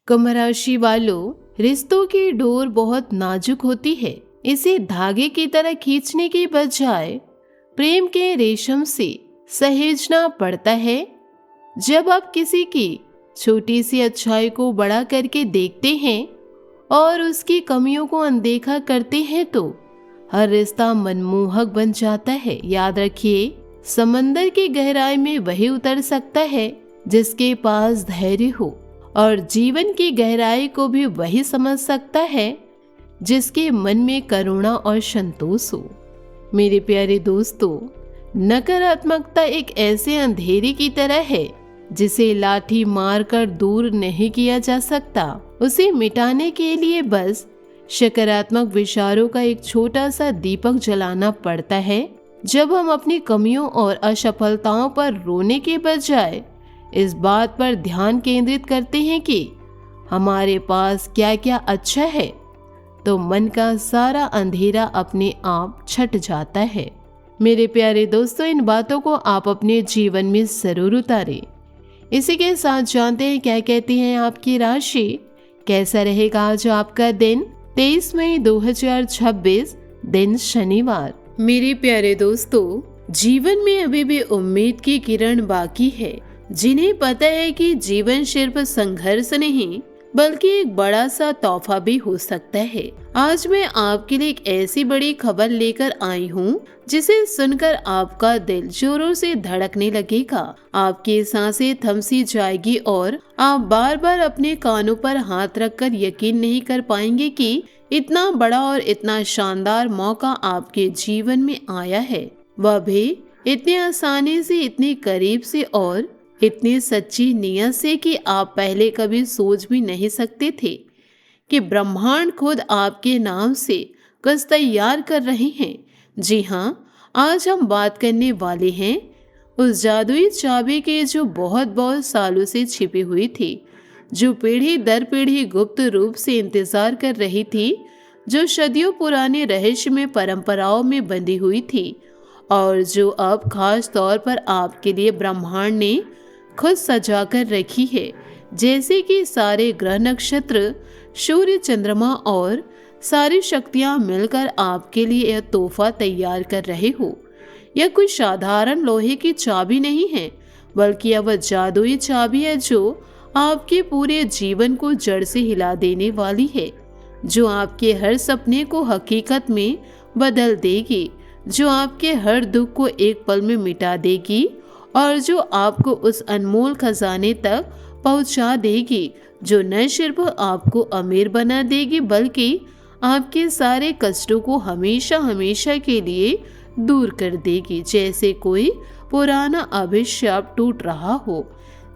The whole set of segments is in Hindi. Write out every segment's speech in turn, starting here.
कुंभ राशि वालों, रिश्तों की डोर बहुत नाजुक होती है। इसे धागे की तरह खींचने के बजाय प्रेम के रेशम से सहेजना पड़ता है। जब आप किसी की छोटी सी अच्छाई को बड़ा करके देखते हैं और उसकी कमियों को अनदेखा करते हैं तो हर रिश्ता मनमोहक बन जाता है। याद रखिए, समंदर की गहराई में वही उतर सकता है जिसके पास धैर्य हो, और जीवन की गहराई को भी वही समझ सकता है जिसके मन में करुणा और संतोष हो। मेरे प्यारे दोस्तों, नकारात्मकता एक ऐसे अंधेरे की तरह है जिसे लाठी मारकर दूर नहीं किया जा सकता। उसे मिटाने के लिए बस सकारात्मक विचारों का एक छोटा सा दीपक जलाना पड़ता है। जब हम अपनी कमियों और असफलताओं पर रोने के बजाय इस बात पर ध्यान केंद्रित करते हैं कि हमारे पास क्या क्या अच्छा है, तो मन का सारा अंधेरा अपने आप छट जाता है। मेरे प्यारे दोस्तों, इन बातों को आप अपने जीवन में जरूर उतारें। इसी के साथ जानते हैं क्या कहती हैं आपकी राशि। कैसा रहेगा आज आपका दिन। 23 मई 2026 दिन शनिवार। मेरे प्यारे दोस्तों, जीवन में अभी भी उम्मीद की किरण बाकी है। जिन्हें पता है कि जीवन सिर्फ संघर्ष नहीं बल्कि एक बड़ा सा तोहफा भी हो सकता है। आज मैं आपके लिए एक ऐसी बड़ी खबर लेकर आई हूँ जिसे सुनकर आपका दिल जोरों से धड़कने लगेगा, आपकी सांसें थम सी जाएगी और आप बार बार अपने कानों पर हाथ रखकर यकीन नहीं कर पाएंगे कि इतना बड़ा और इतना शानदार मौका आपके जीवन में आया है, वह भी इतनी आसानी से, इतनी करीब से और इतनी सच्ची नीयत से कि आप पहले कभी सोच भी नहीं सकते थे कि ब्रह्मांड खुद आपके नाम से कुछ तैयार कर रहे हैं। जी हाँ, आज हम बात करने वाले हैं उस जादुई चाबी के जो बहुत बहुत सालों से छिपी हुई थी, जो पीढ़ी दर पीढ़ी गुप्त रूप से इंतजार कर रही थी, जो सदियों पुराने रहस्य में परंपराओं में बंधी हुई थी और जो अब खास तौर पर आपके लिए ब्रह्मांड ने खुद सजा कर रखी है। जैसे कि सारे ग्रह नक्षत्र, सूर्य, चंद्रमा और सारी शक्तियां मिलकर आपके लिए यह तोहफा तैयार कर रहे हो। यह कोई साधारण लोहे की चाबी नहीं है, बल्कि यह वह जादुई चाबी है जो आपके पूरे जीवन को जड़ से हिला देने वाली है, जो आपके हर सपने को हकीकत में बदल देगी, जो आपके हर दुख को एक पल में मिटा देगी और जो आपको उस अनमोल खजाने तक पहुंचा देगी, जो न सिर्फ आपको अमीर बना देगी बल्कि आपके सारे कष्टों को हमेशा हमेशा के लिए दूर कर देगी। जैसे कोई पुराना अभिशाप टूट रहा हो,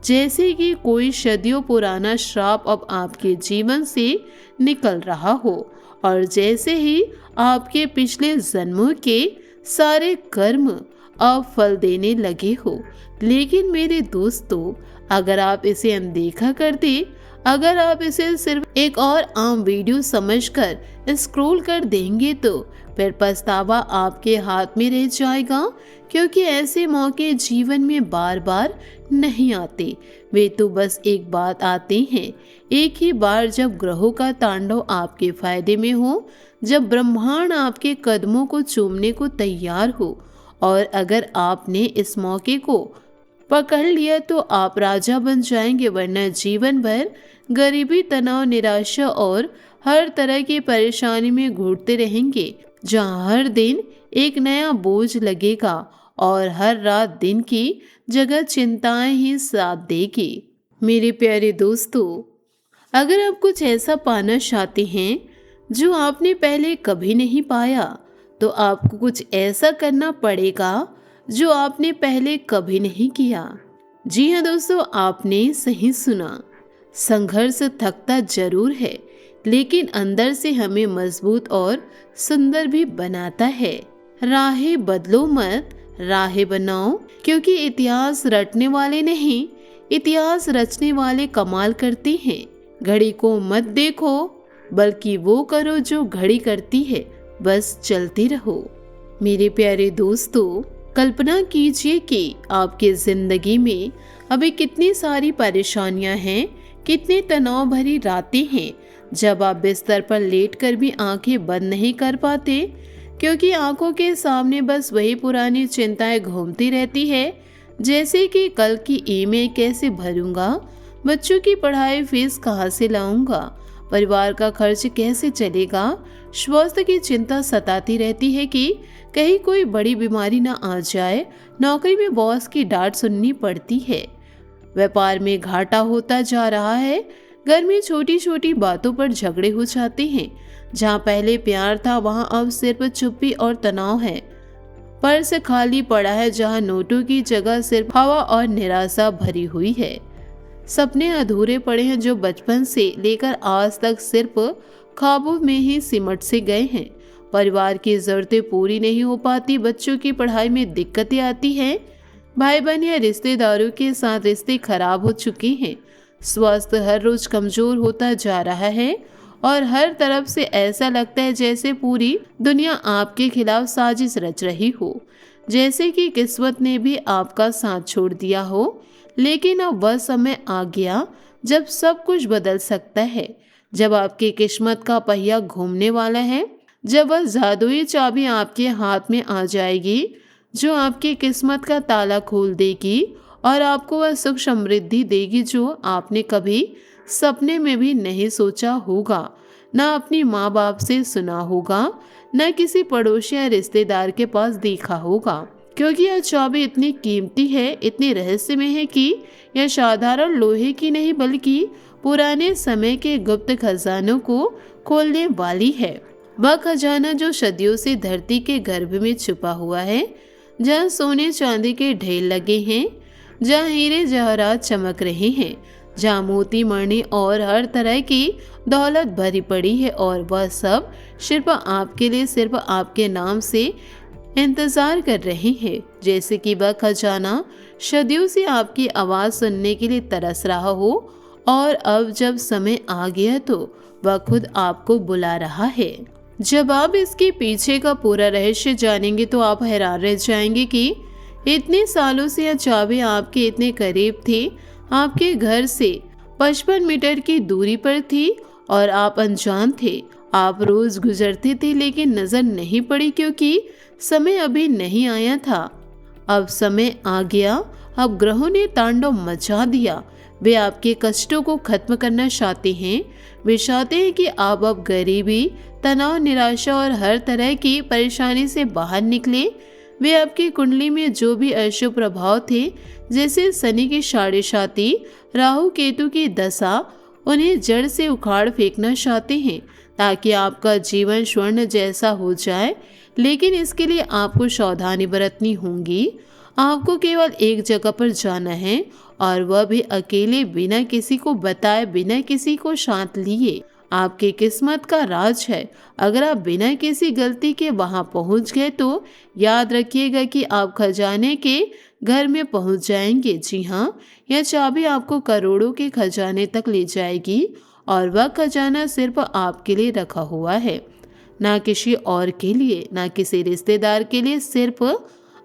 जैसे कि कोई सदियों पुराना श्राप अब आपके जीवन से निकल रहा हो, और जैसे ही आपके पिछले जन्मों के सारे कर्म अब फल देने लगे हो। लेकिन मेरे दोस्तों, अगर आप इसे अनदेखा कर दे, अगर आप इसे सिर्फ एक और आम वीडियो समझकर स्क्रॉल कर देंगे तो फिर पछतावा आपके हाथ में रह जाएगा, क्योंकि ऐसे मौके जीवन में बार बार नहीं आते। वे तो बस एक बात आते हैं, एक ही बार, जब ग्रहों का तांडव आपके फायदे में हो, जब ब्रह्मांड आपके कदमों को चूमने को तैयार हो। और अगर आपने इस मौके को पकड़ लिया तो आप राजा बन जाएंगे, वरना जीवन भर गरीबी, तनाव, निराशा और हर तरह की परेशानी में घुटते रहेंगे, जहां हर दिन एक नया बोझ लगेगा और हर रात दिन की जगह चिंताएं ही साथ देगी। मेरे प्यारे दोस्तों, अगर आप कुछ ऐसा पाना चाहते हैं जो आपने पहले कभी नहीं पाया, तो आपको कुछ ऐसा करना पड़ेगा जो आपने पहले कभी नहीं किया। जी हाँ दोस्तों, आपने सही सुना। संघर्ष थकता जरूर है, लेकिन अंदर से हमें मजबूत और सुंदर भी बनाता है। राहें बदलो मत, राहें बनाओ, क्योंकि इतिहास रटने वाले नहीं, इतिहास रचने वाले कमाल करते हैं। घड़ी को मत देखो, बल्कि वो करो जो घड़ी करती है, बस चलते रहो। मेरे प्यारे दोस्तों, कल्पना कीजिए कि आपकी जिंदगी में अभी कितनी सारी परेशानियां हैं, कितनी तनाव भरी रातें हैं जब आप बिस्तर पर लेटकर भी आंखें बंद नहीं कर पाते, क्योंकि आंखों के सामने बस वही पुरानी चिंताएं घूमती रहती है, जैसे कि कल की ईएमआई कैसे भरूंगा, बच्चों की पढ़ाई फीस कहाँ से लाऊंगा, परिवार का खर्च कैसे चलेगा। स्वास्थ्य की चिंता सताती रहती है कि कहीं कोई बड़ी बीमारी ना आ जाए, नौकरी में बॉस की डांट सुननी पड़ती है, व्यापार में घाटा होता जा रहा है, घर में छोटी छोटी बातों पर झगड़े हो जाते हैं, जहाँ पहले प्यार था वहाँ अब सिर्फ चुप्पी और तनाव है, पर्स खाली पड़ा है जहाँ नोटों की जगह सिर्फ हवा और निराशा भरी हुई है, सपने अधूरे पड़े हैं जो बचपन से लेकर आज तक सिर्फ ख्वाबों में ही सिमट से गए हैं, परिवार की जरूरतें पूरी नहीं हो पाती, बच्चों की पढ़ाई में दिक्कतें आती हैं, भाई बहन या रिश्तेदारों के साथ रिश्ते खराब हो चुके हैं, स्वास्थ्य हर रोज कमजोर होता जा रहा है और हर तरफ से ऐसा लगता है जैसे पूरी दुनिया आपके खिलाफ साजिश रच रही हो, जैसे कि किस्मत ने भी आपका साथ छोड़ दिया हो। लेकिन अब वह समय आ गया जब सब कुछ बदल सकता है, जब आपकी किस्मत का पहिया घूमने वाला है, जब वह जादुई चाबी आपके हाथ में आ जाएगी जो आपकी किस्मत का ताला खोल देगी और आपको वह सुख समृद्धि देगी जो आपने कभी सपने में भी नहीं सोचा होगा, ना अपनी माँ बाप से सुना होगा, ना किसी पड़ोसी या रिश्तेदार के पास देखा होगा, क्योंकि यह चाबी इतनी कीमती है, इतनी रहस्यमय है कि यह साधारण लोहे की नहीं बल्कि पुराने समय के गुप्त खजानों को खोलने वाली है। वह खजाना जो सदियों से धरती के गर्भ में छुपा हुआ है, जहाँ सोने चांदी के ढेर लगे हैं, जहाँ हीरे जवाहरात चमक रहे हैं, जहाँ मोती मणि और हर तरह की दौलत भरी पड़ी है, और वह सब सिर्फ आपके लिए, सिर्फ आपके नाम से इंतजार कर रहे हैं, जैसे कि वह खजाना सदियों से आपकी आवाज सुनने के लिए तरस रहा हो और अब जब समय आ गया तो वह खुद आपको बुला रहा है। जब आप इसके पीछे का पूरा रहस्य जानेंगे तो आप हैरान रह जाएंगे कि इतने सालों से यह चाबी आपके इतने करीब थी, आपके घर से 55 मीटर की दूरी पर थी और आप अनजान थे। आप रोज गुजरते थे लेकिन नजर नहीं पड़ी क्योंकि समय अभी नहीं आया था। अब समय आ गया, अब ग्रहों ने तांडव मचा दिया। वे आपके कष्टों को खत्म करना चाहते हैं। वे चाहते हैं कि आप अब गरीबी, तनाव, निराशा और हर तरह की परेशानी से बाहर निकले। वे आपकी कुंडली में जो भी अशुभ प्रभाव थे, जैसे शनि की साढ़े साती, राहु केतु की दशा, उन्हें जड़ से उखाड़ फेंकना चाहते हैं ताकि आपका जीवन स्वर्ण जैसा हो जाए। लेकिन इसके लिए आपको सावधानी बरतनी होगी। आपको केवल एक जगह पर जाना है और वह भी अकेले, बिना किसी को बताए, बिना किसी को साथ लिए। आपकी किस्मत का राज है। अगर आप बिना किसी गलती के वहां पहुंच गए तो याद रखिएगा कि आप खजाने के घर में पहुंच जाएंगे। जी हाँ, यह चाबी आपको करोड़ों के खजाने तक ले जाएगी और वह खजाना सिर्फ आपके लिए रखा हुआ है, ना किसी और के लिए, ना किसी रिश्तेदार के लिए, सिर्फ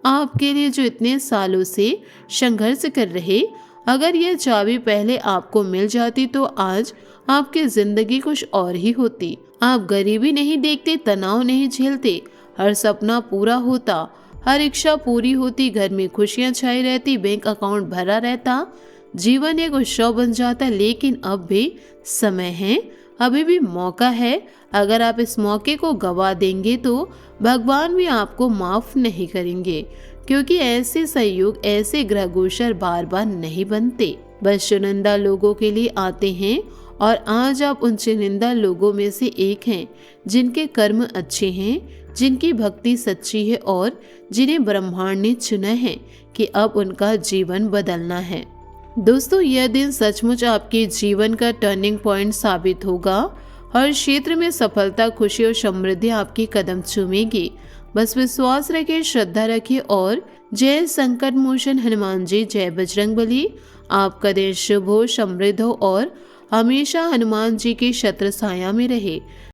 आपके लिए जो इतने सालों से संघर्ष कर रहे। अगर यह चाबी पहले आपको मिल जाती तो आज आपकी जिंदगी कुछ और ही होती। आप गरीबी नहीं देखते, तनाव नहीं झेलते, हर सपना पूरा होता, हर इच्छा पूरी होती, घर में खुशियां छाई रहती, बैंक अकाउंट भरा रहता, जीवन एक उत्सव बन जाता। लेकिन अब भी समय है, अभी भी मौका है। अगर आप इस मौके को गवा देंगे तो भगवान भी आपको माफ नहीं करेंगे, क्योंकि ऐसे संयोग, ऐसे ग्रह गोचर बार बार नहीं बनते, बस चुनिंदा लोगों के लिए आते हैं। और आज आप उन चुनिंदा लोगों में से एक हैं जिनके कर्म अच्छे हैं, जिनकी भक्ति सच्ची है और जिन्हें ब्रह्मांड ने चुना है कि अब उनका जीवन बदलना है। दोस्तों, यह दिन सचमुच आपके जीवन का टर्निंग पॉइंट साबित होगा। हर क्षेत्र में सफलता, खुशी और समृद्धि आपकी कदम चूमेगी। बस विश्वास रखें, श्रद्धा रखें और जय संकट मोचन हनुमान जी, जय बजरंगबली। आपका दिन शुभ हो, समृद्ध हो और हमेशा हनुमान जी की छत्र छाया में रहे।